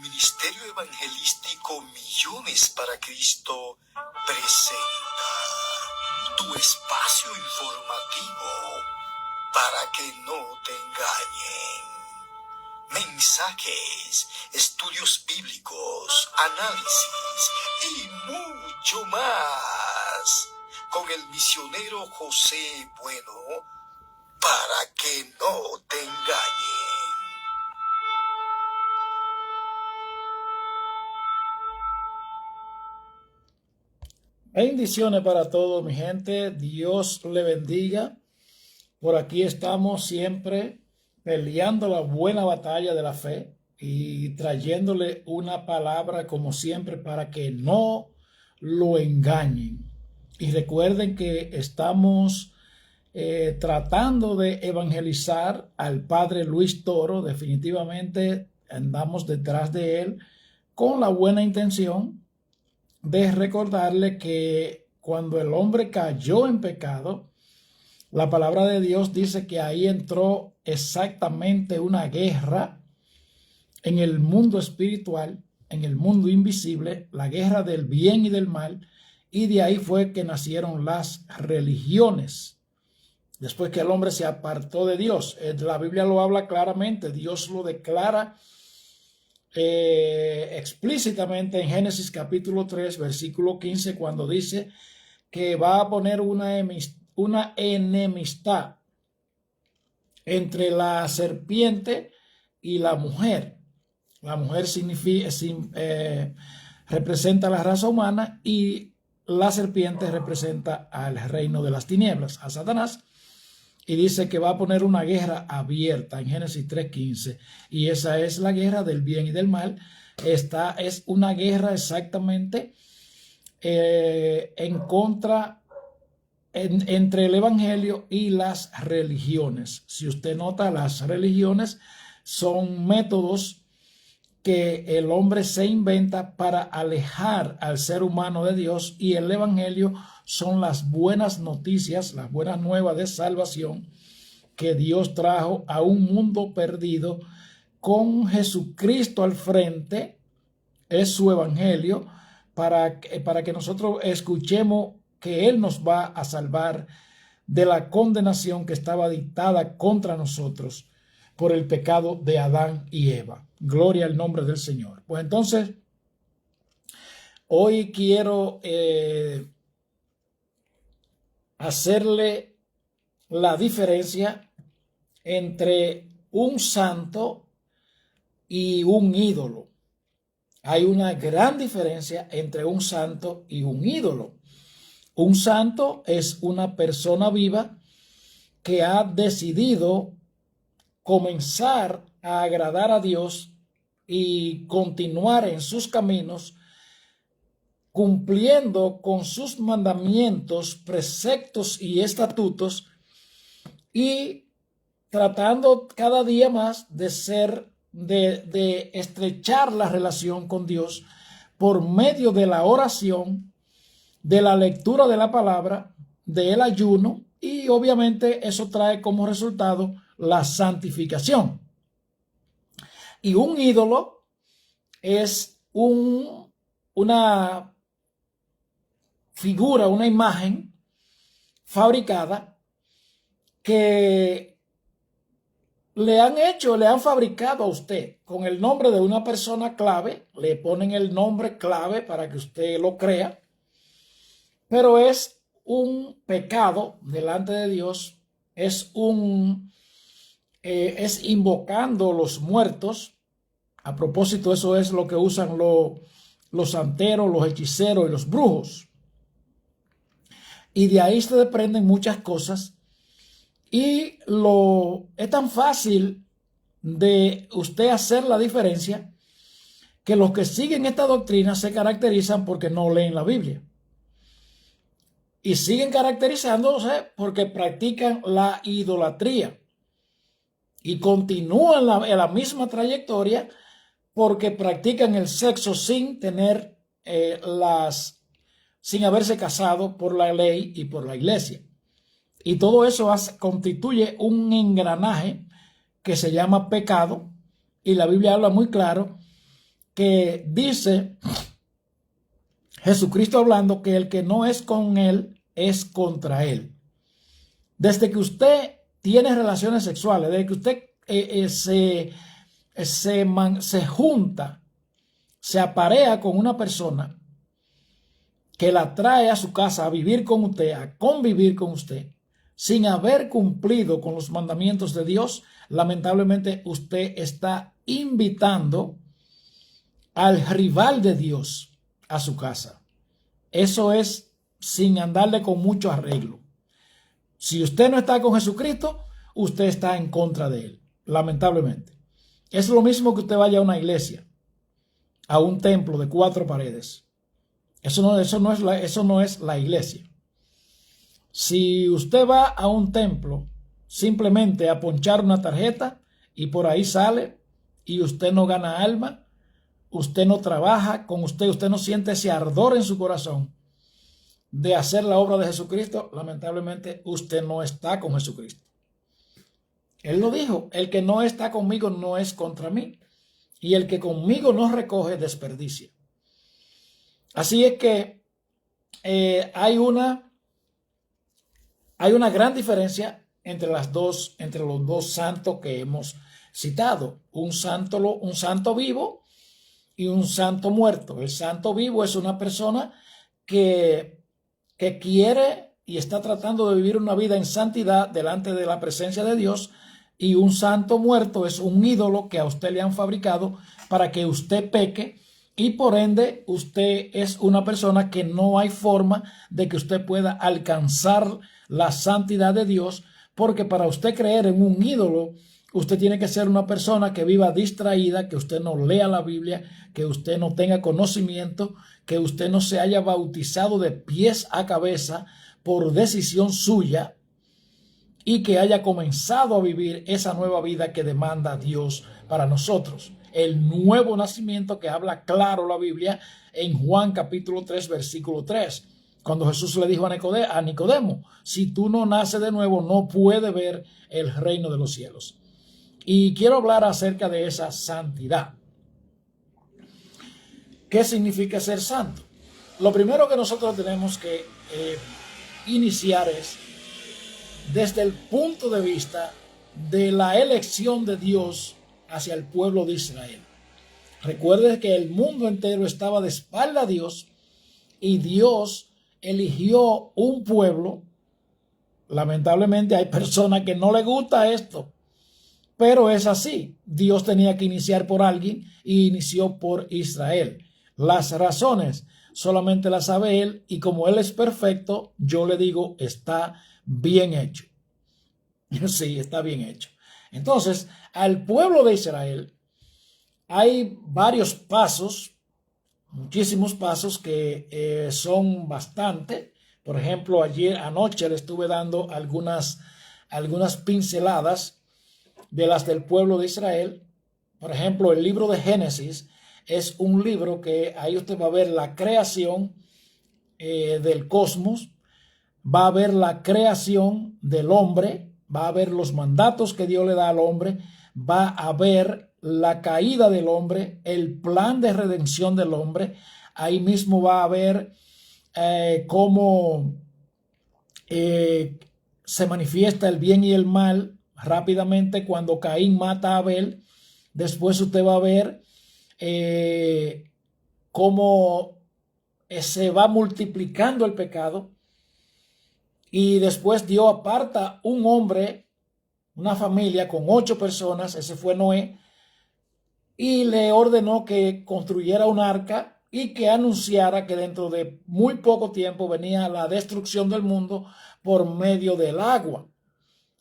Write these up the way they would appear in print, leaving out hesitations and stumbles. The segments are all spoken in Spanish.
Ministerio Evangelístico Millones para Cristo presenta tu espacio informativo para que no te engañen. Mensajes, estudios bíblicos, análisis y mucho más con el misionero José Bueno para que no te engañen. Bendiciones para todos, mi gente. Dios le bendiga. Por aquí estamos siempre peleando la buena batalla de la fe y trayéndole una palabra como siempre para que no lo engañen. Y recuerden que estamos tratando de evangelizar al padre Luis Toro. Definitivamente andamos detrás de él con la buena intención de recordarle que cuando el hombre cayó en pecado, la palabra de Dios dice que ahí entró exactamente una guerra en el mundo espiritual, en el mundo invisible, la guerra del bien y del mal, y de ahí fue que nacieron las religiones. Después que el hombre se apartó de Dios, la Biblia lo habla claramente, Dios lo declara explícitamente en Génesis capítulo 3, versículo 15, cuando dice que va a poner una enemistad entre la serpiente y la mujer. La mujer representa la raza humana y la serpiente representa al reino de las tinieblas, a Satanás. Y dice que va a poner una guerra abierta en Génesis 3:15. Y esa es la guerra del bien y del mal. Esta es una guerra exactamente en contra, entre el evangelio y las religiones. Si usted nota, las religiones son métodos que el hombre se inventa para alejar al ser humano de Dios, y el evangelio son las buenas noticias, las buenas nuevas de salvación que Dios trajo a un mundo perdido con Jesucristo al frente. Es su evangelio para que nosotros escuchemos que Él nos va a salvar de la condenación que estaba dictada contra nosotros por el pecado de Adán y Eva. Gloria al nombre del Señor. Pues entonces, hoy quiero hacerle la diferencia entre un santo y un ídolo. Hay una gran diferencia entre un santo y un ídolo. Un santo es una persona viva que ha decidido comenzar a agradar a Dios y continuar en sus caminos, cumpliendo con sus mandamientos, preceptos y estatutos, y tratando cada día más de estrechar la relación con Dios por medio de la oración, de la lectura de la palabra, del ayuno, y obviamente eso trae como resultado la santificación. Y un ídolo es una figura, una imagen fabricada que le han fabricado a usted con el nombre de una persona clave. Le ponen el nombre clave para que usted lo crea, pero es un pecado delante de Dios. Es invocando los muertos. A propósito, eso es lo que usan los santeros, los hechiceros y los brujos. Y de ahí se desprenden muchas cosas. Y es tan fácil de usted hacer la diferencia que los que siguen esta doctrina se caracterizan porque no leen la Biblia. Y siguen caracterizándose porque practican la idolatría. Y continúan en la misma trayectoria porque practican el sexo sin tener sin haberse casado por la ley y por la iglesia. Y todo eso constituye un engranaje que se llama pecado, y la Biblia habla muy claro que dice Jesucristo hablando que el que no es con él es contra él. Desde que usted tiene relaciones sexuales, desde que usted se junta, se aparea con una persona que la trae a su casa a vivir con usted, a convivir con usted, sin haber cumplido con los mandamientos de Dios, lamentablemente usted está invitando al rival de Dios a su casa. Eso es sin andarle con mucho arreglo. Si usted no está con Jesucristo, usted está en contra de él, lamentablemente. Es lo mismo que usted vaya a una iglesia, a un templo de 4 paredes. Eso no es la iglesia. Si usted va a un templo simplemente a ponchar una tarjeta y por ahí sale y usted no gana alma, usted no trabaja con usted no siente ese ardor en su corazón de hacer la obra de Jesucristo, lamentablemente usted no está con Jesucristo. Él lo dijo, el que no está conmigo no es contra mí, y el que conmigo no recoge desperdicia. Así es que hay una gran diferencia entre los dos santos que hemos citado, un santo vivo y un santo muerto. El santo vivo es una persona que quiere y está tratando de vivir una vida en santidad delante de la presencia de Dios, y un santo muerto es un ídolo que a usted le han fabricado para que usted peque, y por ende usted es una persona que no hay forma de que usted pueda alcanzar la santidad de Dios, porque para usted creer en un ídolo, usted tiene que ser una persona que viva distraída, que usted no lea la Biblia, que usted no tenga conocimiento, que usted no se haya bautizado de pies a cabeza por decisión suya, y que haya comenzado a vivir esa nueva vida que demanda Dios para nosotros. El nuevo nacimiento que habla claro la Biblia en Juan capítulo 3, versículo 3. Cuando Jesús le dijo a Nicodemo, si tú no naces de nuevo, no puedes ver el reino de los cielos. Y quiero hablar acerca de esa santidad. ¿Qué significa ser santo? Lo primero que nosotros tenemos que iniciar es desde el punto de vista de la elección de Dios hacia el pueblo de Israel. Recuerde que el mundo entero estaba de espalda a Dios y Dios eligió un pueblo. Lamentablemente hay personas que no les gusta esto, pero es así. Dios tenía que iniciar por alguien y inició por Israel. Las razones solamente las sabe Él, y como Él es perfecto, yo le digo, está bien hecho. Sí, está bien hecho. Entonces, al pueblo de Israel hay varios pasos, muchísimos pasos que son bastante. Por ejemplo, anoche le estuve dando algunas pinceladas de las del pueblo de Israel. Por ejemplo, el libro de Génesis es un libro que ahí usted va a ver la creación del cosmos, va a ver la creación del hombre, va a ver los mandatos que Dios le da al hombre, va a ver la caída del hombre, el plan de redención del hombre. Ahí mismo va a ver cómo se manifiesta el bien y el mal rápidamente cuando Caín mata a Abel. Después usted va a ver cómo se va multiplicando el pecado, y después Dios aparta un hombre, una familia con 8 personas, ese fue Noé, y le ordenó que construyera un arca y que anunciara que dentro de muy poco tiempo venía la destrucción del mundo por medio del agua,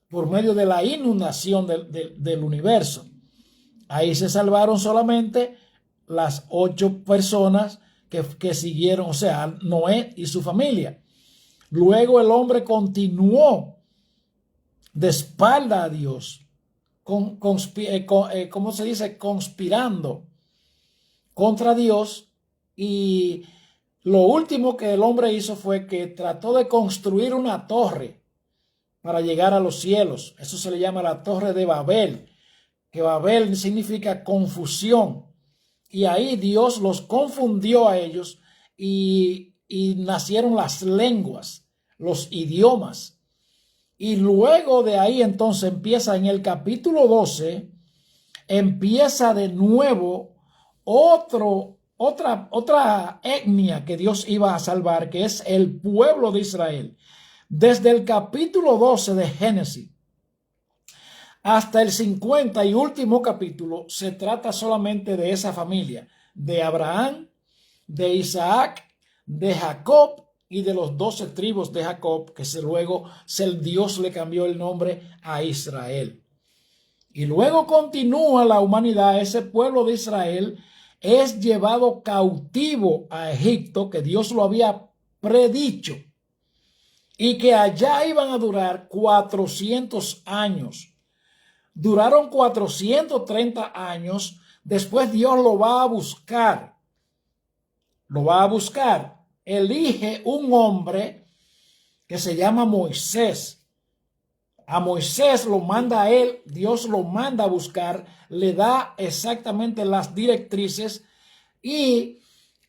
por medio de la inundación del universo. Ahí se salvaron solamente las 8 personas que siguieron, o sea, Noé y su familia. Luego el hombre continuó de espalda a Dios, ¿cómo se dice? Conspirando contra Dios, y lo último que el hombre hizo fue que trató de construir una torre para llegar a los cielos. Eso se le llama la torre de Babel, que Babel significa confusión. y ahí Dios los confundió a ellos y nacieron las lenguas, los idiomas. Y luego de ahí entonces empieza en el capítulo 12, empieza de nuevo otra etnia que Dios iba a salvar, que es el pueblo de Israel. Desde el capítulo 12 de Génesis hasta el 50 y último capítulo se trata solamente de esa familia, de Abraham, de Isaac, de Jacob y de los 12 tribus de Jacob, que luego Dios le cambió el nombre a Israel. Y luego continúa la humanidad. Ese pueblo de Israel es llevado cautivo a Egipto, que Dios lo había predicho, y que allá iban a durar 400 años. Duraron 430 años. Después Dios lo va a buscar. Lo va a buscar. Elige un hombre que se llama Moisés. A Moisés lo manda a él, Dios lo manda a buscar, le da exactamente las directrices, y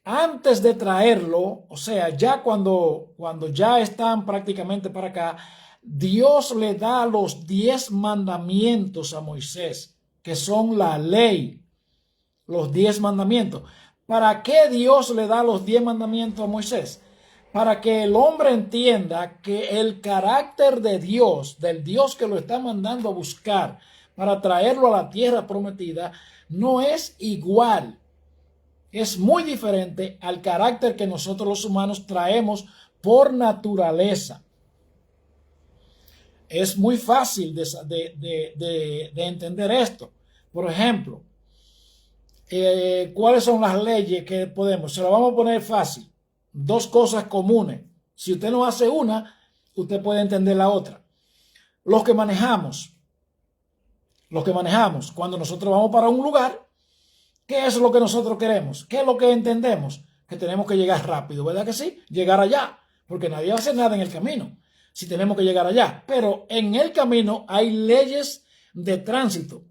antes de traerlo, o sea, ya cuando ya están prácticamente para acá, Dios le da los 10 mandamientos a Moisés, que son la ley, los 10 mandamientos. ¿Para qué Dios le da los 10 mandamientos a Moisés? Para que el hombre entienda que el carácter de Dios, del Dios que lo está mandando a buscar para traerlo a la tierra prometida, no es igual. Es muy diferente al carácter que nosotros los humanos traemos por naturaleza. Es muy fácil de entender esto. Por ejemplo, ¿cuáles son las leyes que podemos? Se lo vamos a poner fácil. 2 cosas comunes. Si usted no hace una, usted puede entender la otra. Los que manejamos, cuando nosotros vamos para un lugar, ¿qué es lo que nosotros queremos? ¿Qué es lo que entendemos? Que tenemos que llegar rápido, ¿verdad que sí? Llegar allá, porque nadie va a hacer nada en el camino si tenemos que llegar allá. Pero en el camino hay leyes de tránsito,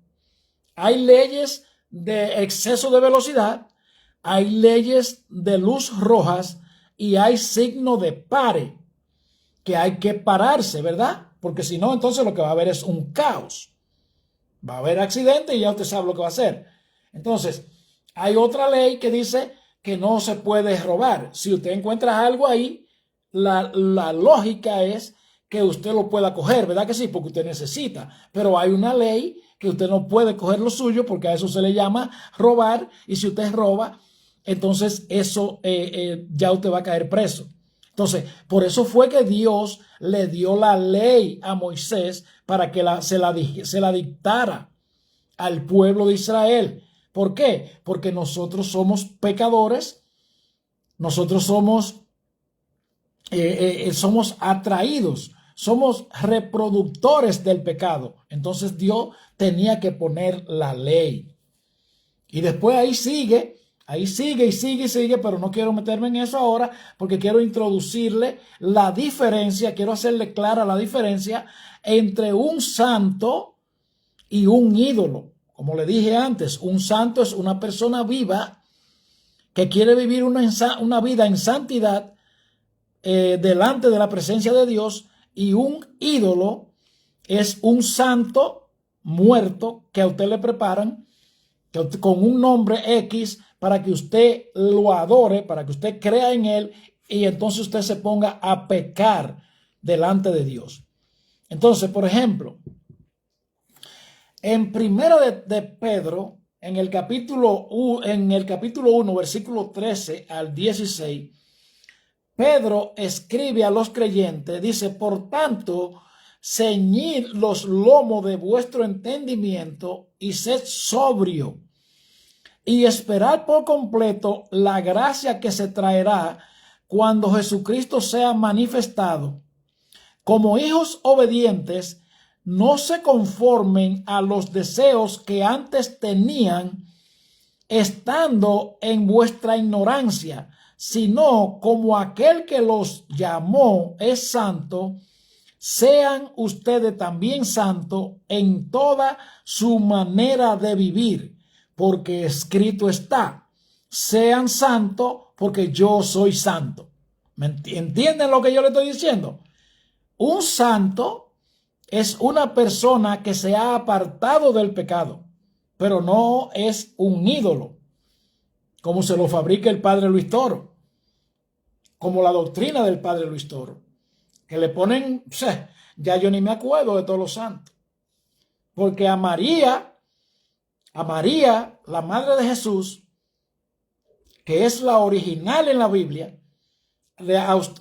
hay leyes de exceso de velocidad, hay leyes de luz rojas y hay signo de pare, que hay que pararse, ¿verdad? Porque si no, entonces lo que va a haber es un caos. Va a haber accidente y ya usted sabe lo que va a hacer. Entonces, hay otra ley que dice que no se puede robar. Si usted encuentra algo ahí, la lógica es que usted lo pueda coger, ¿verdad que sí? Porque usted necesita. Pero hay una ley que usted no puede coger lo suyo, porque a eso se le llama robar, y si usted roba, entonces eso ya usted va a caer preso. Entonces, por eso fue que Dios le dio la ley a Moisés para que se la dictara al pueblo de Israel. ¿Por qué? Porque nosotros somos pecadores, nosotros somos atraídos, somos reproductores del pecado. Entonces Dios tenía que poner la ley. Y después ahí sigue, pero no quiero meterme en eso ahora, porque quiero introducirle la diferencia, quiero hacerle clara la diferencia entre un santo y un ídolo. Como le dije antes, un santo es una persona viva que quiere vivir una vida en santidad delante de la presencia de Dios, y un ídolo es un santo muerto que a usted le preparan con un nombre X para que usted lo adore, para que usted crea en él, y entonces usted se ponga a pecar delante de Dios. Entonces, por ejemplo, en Primera de Pedro, en el capítulo 1, versículo 13 al 16, Pedro escribe a los creyentes, dice: por tanto, ceñid los lomos de vuestro entendimiento y sed sobrio, y esperad por completo la gracia que se traerá cuando Jesucristo sea manifestado. Como hijos obedientes, no se conformen a los deseos que antes tenían estando en vuestra ignorancia, sino como aquel que los llamó es santo, sean ustedes también santos en toda su manera de vivir, porque escrito está, sean santos porque yo soy santo. ¿Entienden lo que yo le estoy diciendo? Un santo es una persona que se ha apartado del pecado, pero no es un ídolo, como se lo fabrica el padre Luis Toro, como la doctrina del padre Luis Toro, que le ponen, ya yo ni me acuerdo de todos los santos, porque a María, la madre de Jesús, que es la original en la Biblia,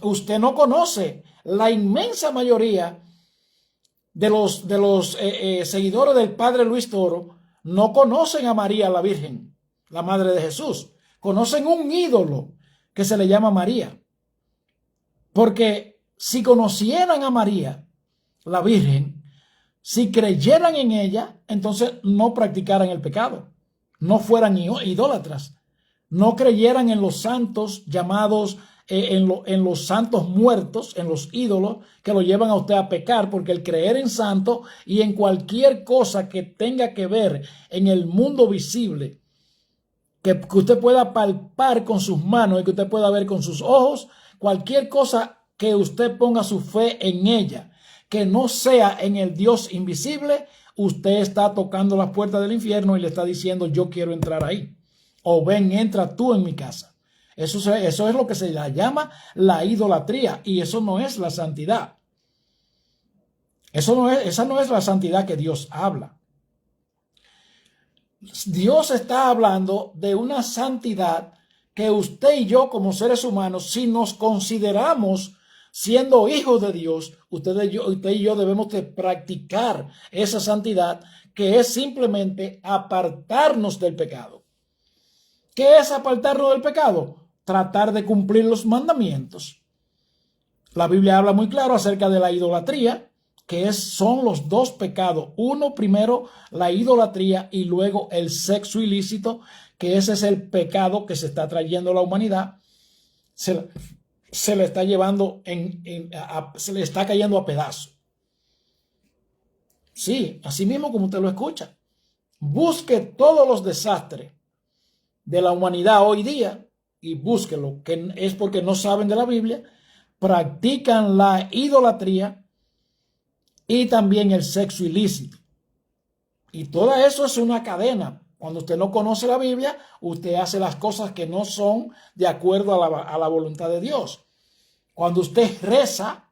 usted no conoce. La inmensa mayoría de los seguidores del padre Luis Toro no conocen a María la Virgen, la madre de Jesús. Conocen un ídolo que se le llama María. Porque si conocieran a María, la Virgen, si creyeran en ella, entonces no practicaran el pecado, no fueran idólatras, no creyeran en los santos llamados, en los santos muertos, en los ídolos que lo llevan a usted a pecar, porque el creer en santo y en cualquier cosa que tenga que ver en el mundo visible, que usted pueda palpar con sus manos y que usted pueda ver con sus ojos, cualquier cosa que usted ponga su fe en ella, que no sea en el Dios invisible, usted está tocando las puertas del infierno y le está diciendo, yo quiero entrar ahí. O ven, entra tú en mi casa. Eso es lo que se le llama la idolatría, y eso no es la santidad. Esa no es la santidad que Dios habla. Dios está hablando de una santidad que usted y yo como seres humanos, si nos consideramos siendo hijos de Dios, usted y yo debemos de practicar esa santidad, que es simplemente apartarnos del pecado. ¿Qué es apartarnos del pecado? Tratar de cumplir los mandamientos. La Biblia habla muy claro acerca de la idolatría, que son los dos pecados. Uno, primero, la idolatría, y luego el sexo ilícito, que ese es el pecado que se está trayendo a la humanidad. Se le está llevando, se le está cayendo a pedazos. Sí, así mismo como usted lo escucha. Busque todos los desastres de la humanidad hoy día y búsquelo, que es porque no saben de la Biblia, practican la idolatría y también el sexo ilícito. Y todo eso es una cadena. Cuando usted no conoce la Biblia, usted hace las cosas que no son de acuerdo a la voluntad de Dios. Cuando usted reza,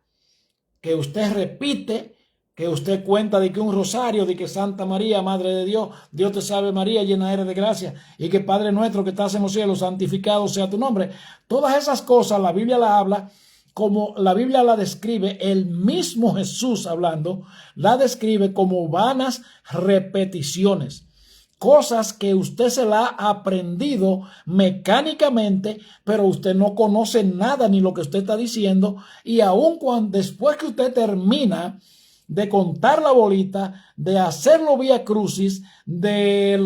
que usted repite, que usted cuenta de que un rosario, de que Santa María, Madre de Dios, Dios te salve María, llena eres de gracia, y que Padre nuestro que estás en los cielos, santificado sea tu nombre. Todas esas cosas la Biblia la habla, como la Biblia la describe, el mismo Jesús hablando, la describe como vanas repeticiones. Cosas que usted se la ha aprendido mecánicamente, pero usted no conoce nada ni lo que usted está diciendo, y aun después que usted termina de contar la bolita, de hacerlo vía crucis, de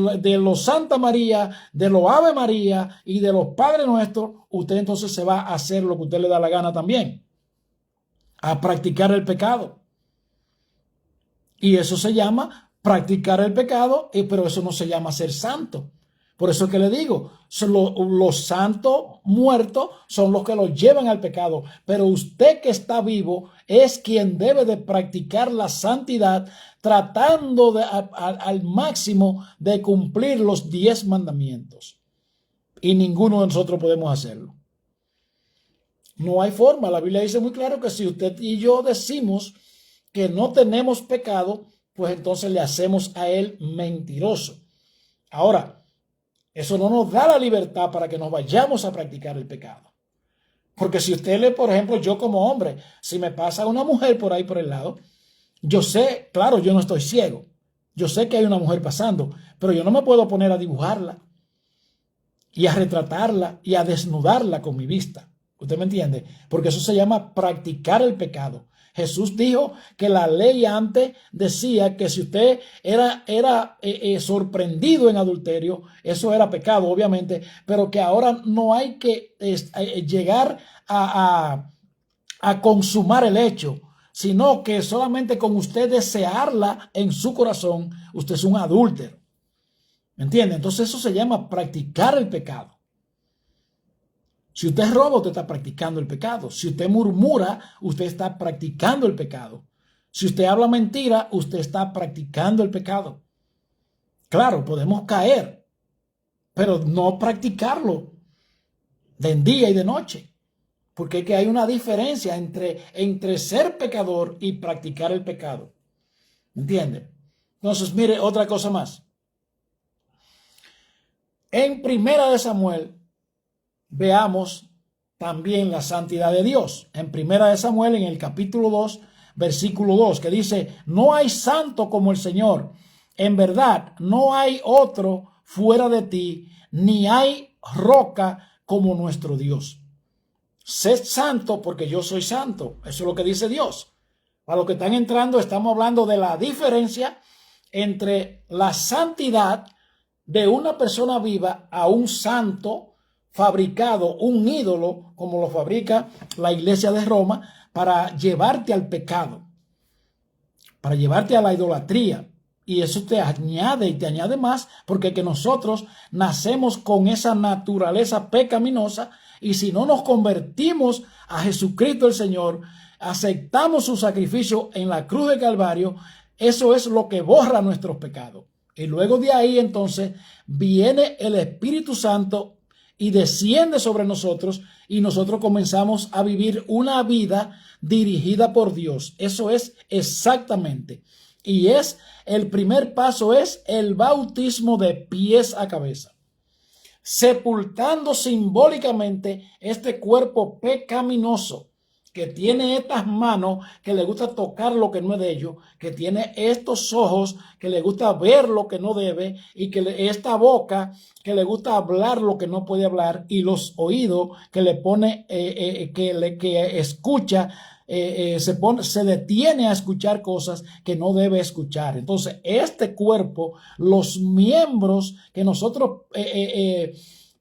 los Santa María, de los Ave María y de los Padre Nuestro, usted entonces se va a hacer lo que usted le da la gana también, a practicar el pecado. Y eso se llama practicar el pecado, pero eso no se llama ser santo. Por eso es que le digo, los santos muertos son los que los llevan al pecado, pero usted que está vivo es quien debe de practicar la santidad, tratando al máximo de cumplir los 10 mandamientos. Y ninguno de nosotros podemos hacerlo. No hay forma. La Biblia dice muy claro que si usted y yo decimos que no tenemos pecado, pues entonces le hacemos a él mentiroso. Ahora, eso no nos da la libertad para que nos vayamos a practicar el pecado. Porque si usted por ejemplo, yo como hombre, si me pasa una mujer por ahí por el lado, yo sé, claro, yo no estoy ciego. Yo sé que hay una mujer pasando, pero yo no me puedo poner a dibujarla y a retratarla y a desnudarla con mi vista. ¿Usted me entiende? Porque eso se llama practicar el pecado. Jesús dijo que la ley antes decía que si usted era sorprendido en adulterio, eso era pecado, obviamente, pero que ahora no hay que llegar a consumar el hecho, sino que solamente con usted desearla en su corazón, usted es un adúltero. ¿Me entiende? Entonces eso se llama practicar el pecado. Si usted roba, usted está practicando el pecado. Si usted murmura, usted está practicando el pecado. Si usted habla mentira, usted está practicando el pecado. Claro, podemos caer, pero no practicarlo de día y de noche. Porque es que hay una diferencia entre ser pecador y practicar el pecado. ¿Entiende? Entonces, mire, otra cosa más. En Primera de Samuel, veamos también la santidad de Dios. En Primera de Samuel, en el capítulo 2, versículo 2, que dice, no hay santo como el Señor. En verdad, no hay otro fuera de ti, ni hay roca como nuestro Dios. Sed santo porque yo soy santo. Eso es lo que dice Dios. Para los que están entrando, estamos hablando de la diferencia entre la santidad de una persona viva a un santo fabricado, un ídolo, como lo fabrica la iglesia de Roma, para llevarte al pecado, para llevarte a la idolatría. Y eso te añade y te añade más, porque que nosotros nacemos con esa naturaleza pecaminosa, y si no nos convertimos a Jesucristo el Señor, aceptamos su sacrificio en la cruz de Calvario, eso es lo que borra nuestros pecados. Y luego de ahí entonces viene el Espíritu Santo y desciende sobre nosotros, y nosotros comenzamos a vivir una vida dirigida por Dios. Eso es exactamente. Y el primer paso es el bautismo de pies a cabeza, sepultando simbólicamente este cuerpo pecaminoso que tiene estas manos que le gusta tocar lo que no es de ellos, que tiene estos ojos que le gusta ver lo que no debe, y que esta boca que le gusta hablar lo que no puede hablar, y los oídos que le pone, que escucha, se detiene a escuchar cosas que no debe escuchar. Entonces, este cuerpo, los miembros que nosotros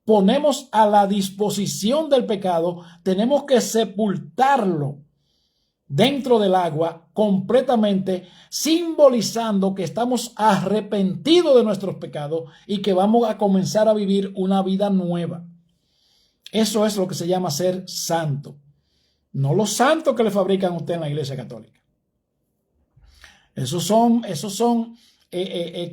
ponemos a la disposición del pecado, tenemos que sepultarlo dentro del agua completamente, simbolizando que estamos arrepentidos de nuestros pecados y que vamos a comenzar a vivir una vida nueva. Eso es lo que se llama ser santo. No los santos que le fabrican a usted en la Iglesia Católica. Esos son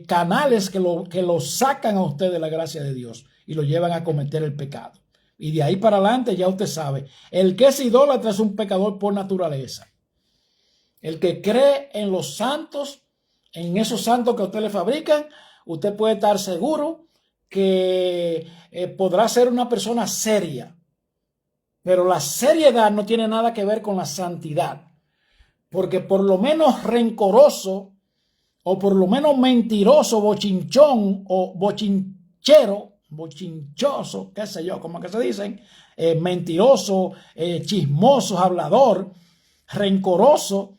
canales que lo sacan a usted de la gracia de Dios y lo llevan a cometer el pecado. Y de ahí para adelante ya usted sabe, el que es idólatra es un pecador por naturaleza. El que cree en los santos, en esos santos que a usted le fabrican, usted puede estar seguro que podrá ser una persona seria. Pero la seriedad no tiene nada que ver con la santidad. Porque por lo menos rencoroso, o por lo menos mentiroso, bochinchón o bochinchoso, qué sé yo, como que se dicen, mentiroso, chismoso, hablador, rencoroso,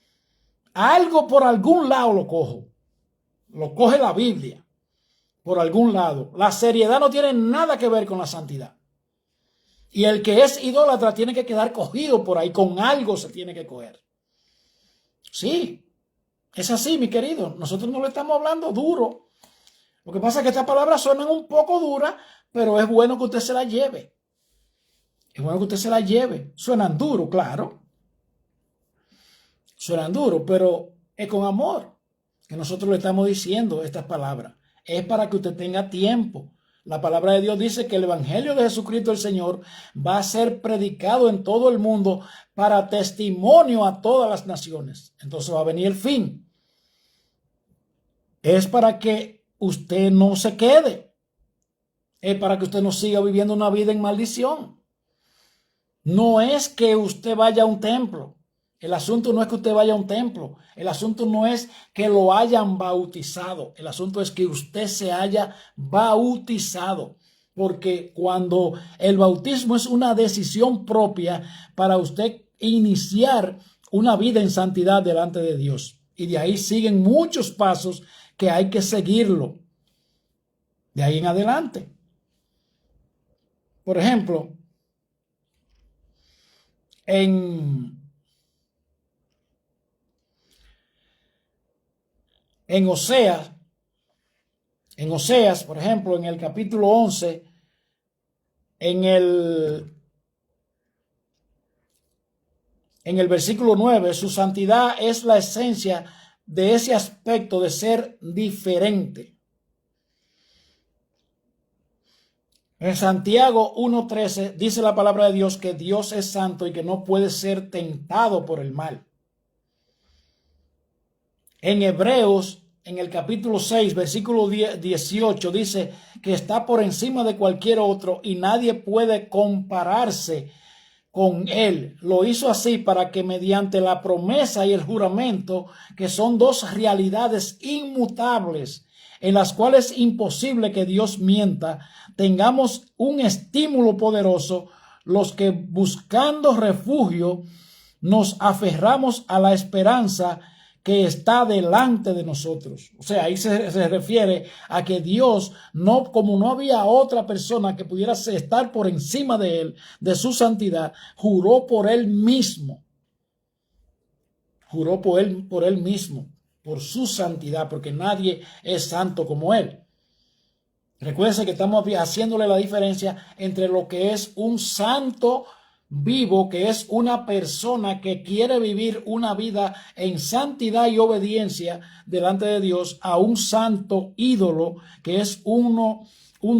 algo por algún lado lo coge la Biblia, por algún lado. La seriedad no tiene nada que ver con la santidad. Y el que es idólatra tiene que quedar cogido por ahí, con algo se tiene que coger. Sí, es así, mi querido. Nosotros no le estamos hablando duro. Lo que pasa es que estas palabras suenan un poco duras, pero es bueno que usted se las lleve. Es bueno que usted se las lleve. Suenan duro, claro. Suenan duro, pero es con amor que nosotros le estamos diciendo estas palabras. Es para que usted tenga tiempo. La palabra de Dios dice que el evangelio de Jesucristo el Señor va a ser predicado en todo el mundo para testimonio a todas las naciones. Entonces va a venir el fin. Es para que usted no se quede. Es para que usted no siga viviendo una vida en maldición. No es que usted vaya a un templo. El asunto no es que usted vaya a un templo. El asunto no es que lo hayan bautizado. El asunto es que usted se haya bautizado. Porque cuando el bautismo es una decisión propia para usted iniciar una vida en santidad delante de Dios. Y de ahí siguen muchos pasos que hay que seguirlo. De ahí en adelante. Por ejemplo, en Oseas, En Oseas, por ejemplo, en el capítulo 11, en el versículo 9, su santidad es la esencia de ese aspecto de ser diferente. En Santiago 1:13 dice la palabra de Dios que Dios es santo y que no puede ser tentado por el mal. En Hebreos, en el capítulo 6, versículo 18, dice que está por encima de cualquier otro y nadie puede compararse con él. Lo hizo así para que mediante la promesa y el juramento, que son dos realidades inmutables, en las cuales es imposible que Dios mienta, tengamos un estímulo poderoso, los que buscando refugio nos aferramos a la esperanza que está delante de nosotros. O sea, ahí se refiere a que Dios, no, como no había otra persona que pudiera estar por encima de él, de su santidad, juró por él mismo. Juró por él mismo, por su santidad, porque nadie es santo como él. Recuerden que estamos haciéndole la diferencia entre lo que es un santo vivo, que es una persona que quiere vivir una vida en santidad y obediencia delante de Dios, a un santo ídolo, que es un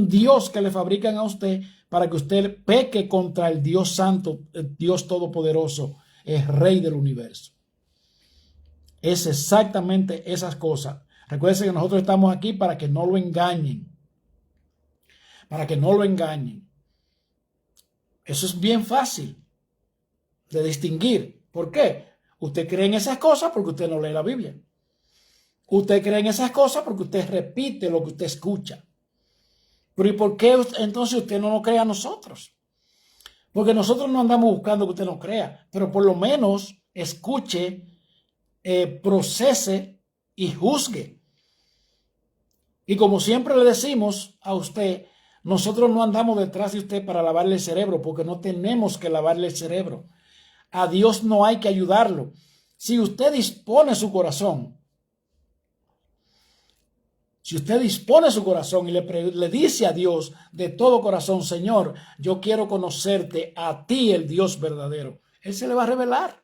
Dios que le fabrican a usted para que usted peque contra el Dios santo, el Dios todopoderoso, el Rey del universo. Es exactamente esas cosas. Recuerden que nosotros estamos aquí para que no lo engañen. Para que no lo engañen. Eso es bien fácil de distinguir. ¿Por qué? Usted cree en esas cosas porque usted no lee la Biblia. Usted cree en esas cosas porque usted repite lo que usted escucha. Pero ¿y por qué entonces usted no nos cree a nosotros? Porque nosotros no andamos buscando que usted nos crea, pero por lo menos escuche, procese y juzgue. Y como siempre le decimos a usted, nosotros no andamos detrás de usted para lavarle el cerebro, porque no tenemos que lavarle el cerebro. A Dios no hay que ayudarlo. Si usted dispone su corazón, y le dice a Dios de todo corazón, Señor, yo quiero conocerte a ti, el Dios verdadero, Él se le va a revelar.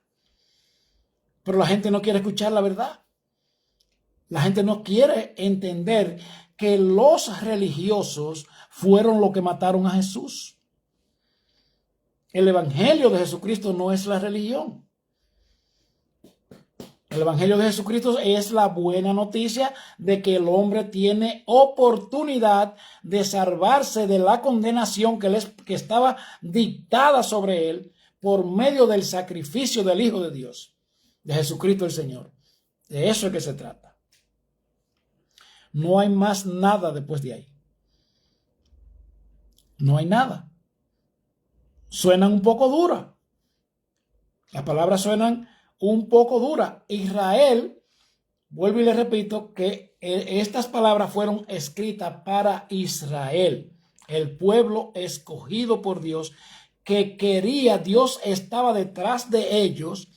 Pero la gente no quiere escuchar la verdad. La gente no quiere entender que los religiosos fueron los que mataron a Jesús. El evangelio de Jesucristo no es la religión. El evangelio de Jesucristo es la buena noticia de que el hombre tiene oportunidad de salvarse de la condenación que estaba dictada sobre él por medio del sacrificio del Hijo de Dios, de Jesucristo el Señor. De eso es que se trata. No hay más nada después de ahí. No hay nada. Suenan un poco duras. Las palabras suenan un poco duras. Israel, vuelvo y le repito que estas palabras fueron escritas para Israel, el pueblo escogido por Dios, que quería, Dios estaba detrás de ellos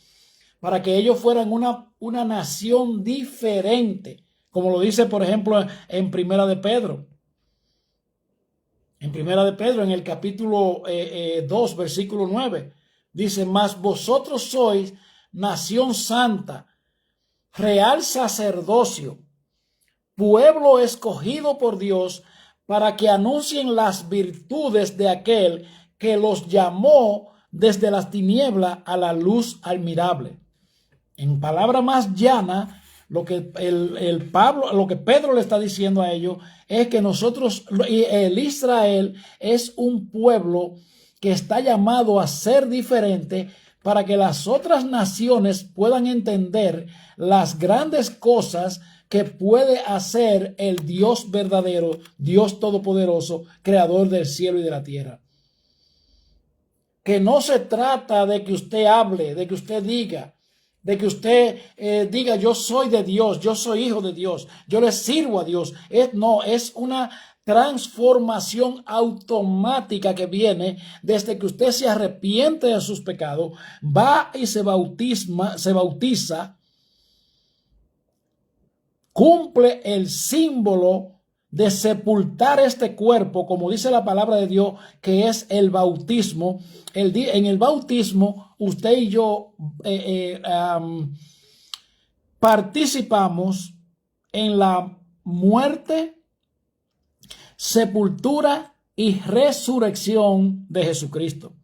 para que ellos fueran una nación diferente, como lo dice, por ejemplo, en Primera de Pedro. En Primera de Pedro, en el capítulo 2, versículo 9, dice, mas vosotros sois nación santa, real sacerdocio, pueblo escogido por Dios, para que anuncien las virtudes de aquel que los llamó desde las tinieblas a la luz admirable. En palabra más llana, lo que Pedro le está diciendo a ellos es que nosotros, el Israel es un pueblo que está llamado a ser diferente para que las otras naciones puedan entender las grandes cosas que puede hacer el Dios verdadero, Dios todopoderoso, creador del cielo y de la tierra. Que no se trata de que usted hable, de que usted diga, yo soy de Dios, yo soy hijo de Dios, yo le sirvo a Dios. No, es una transformación automática que viene desde que usted se arrepiente de sus pecados, va y se bautiza, cumple el símbolo de sepultar este cuerpo, como dice la palabra de Dios, que es el bautismo. En el bautismo, usted y yo participamos en la muerte, sepultura y resurrección de Jesucristo.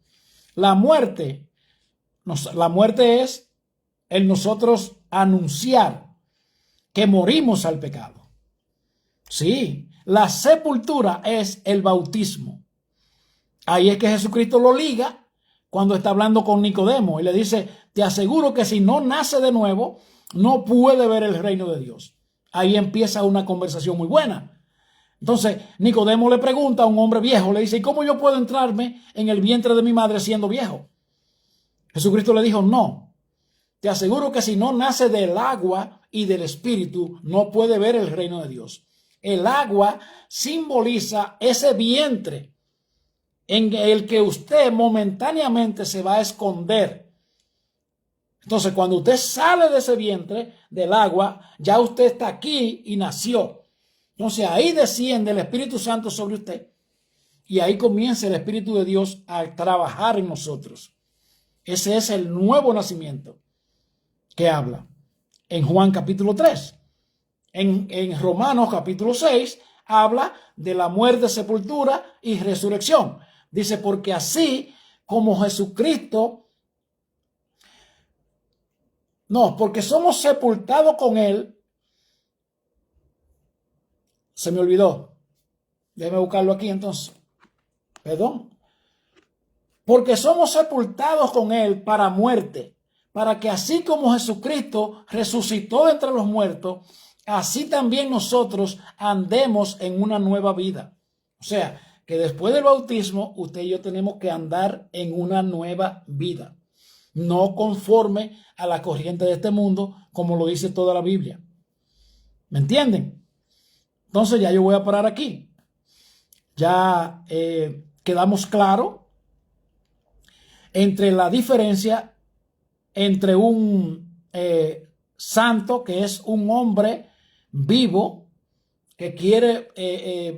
La muerte es el nosotros anunciar que morimos al pecado. Sí, la sepultura es el bautismo. Ahí es que Jesucristo lo liga cuando está hablando con Nicodemo y le dice, te aseguro que si no nace de nuevo, no puede ver el reino de Dios. Ahí empieza una conversación muy buena. Entonces, Nicodemo le pregunta a un hombre viejo, le dice, ¿y cómo yo puedo entrarme en el vientre de mi madre siendo viejo? Jesucristo le dijo, no, te aseguro que si no nace del agua y del espíritu, no puede ver el reino de Dios. El agua simboliza ese vientre en el que usted momentáneamente se va a esconder. Entonces, cuando usted sale de ese vientre del agua, ya usted está aquí y nació. Entonces, ahí desciende el Espíritu Santo sobre usted y ahí comienza el Espíritu de Dios a trabajar en nosotros. Ese es el nuevo nacimiento que habla en Juan capítulo 3. En Romanos capítulo 6 habla de la muerte, sepultura y resurrección. Dice, porque así como Jesucristo, porque somos sepultados con Él. Se me olvidó. Déjeme buscarlo aquí entonces. Perdón. Porque somos sepultados con Él para muerte, para que así como Jesucristo resucitó de entre los muertos, así también nosotros andemos en una nueva vida. O sea, que después del bautismo, usted y yo tenemos que andar en una nueva vida, no conforme a la corriente de este mundo, como lo dice toda la Biblia. ¿Me entienden? Entonces ya yo voy a parar aquí. Ya quedamos claros entre la diferencia entre un santo, que es un hombre vivo, que quiere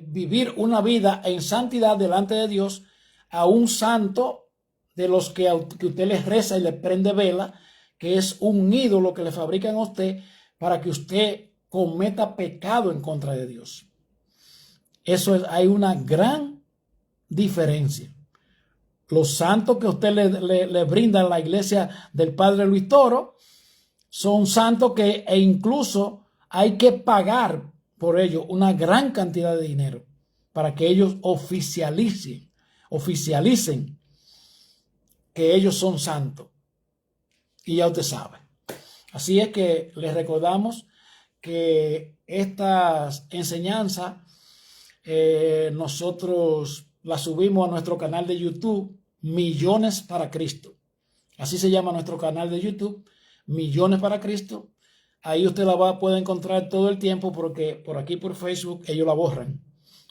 vivir una vida en santidad delante de Dios, a un santo de los que usted le reza y le prende vela, que es un ídolo que le fabrican a usted para que usted cometa pecado en contra de Dios. Hay una gran diferencia. Los santos que usted le brinda en la iglesia del Padre Luis Toro son santos que incluso hay que pagar por ellos una gran cantidad de dinero para que ellos oficialicen que ellos son santos. Y ya usted sabe. Así es que les recordamos que estas enseñanzas nosotros las subimos a nuestro canal de YouTube, Millones para Cristo. Así se llama nuestro canal de YouTube, Millones para Cristo. Ahí usted puede encontrar todo el tiempo, porque por aquí por Facebook ellos la borran,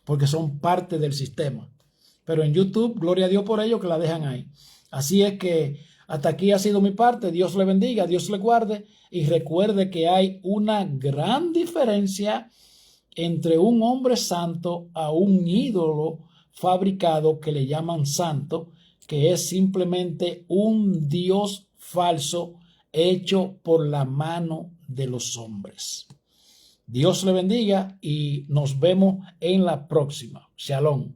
porque son parte del sistema. Pero en YouTube, gloria a Dios por ello que la dejan ahí. Así es que hasta aquí ha sido mi parte. Dios le bendiga, Dios le guarde. Y recuerde que hay una gran diferencia entre un hombre santo a un ídolo fabricado que le llaman santo, que es simplemente un Dios falso hecho por la mano de los hombres. Dios le bendiga y nos vemos en la próxima. Shalom.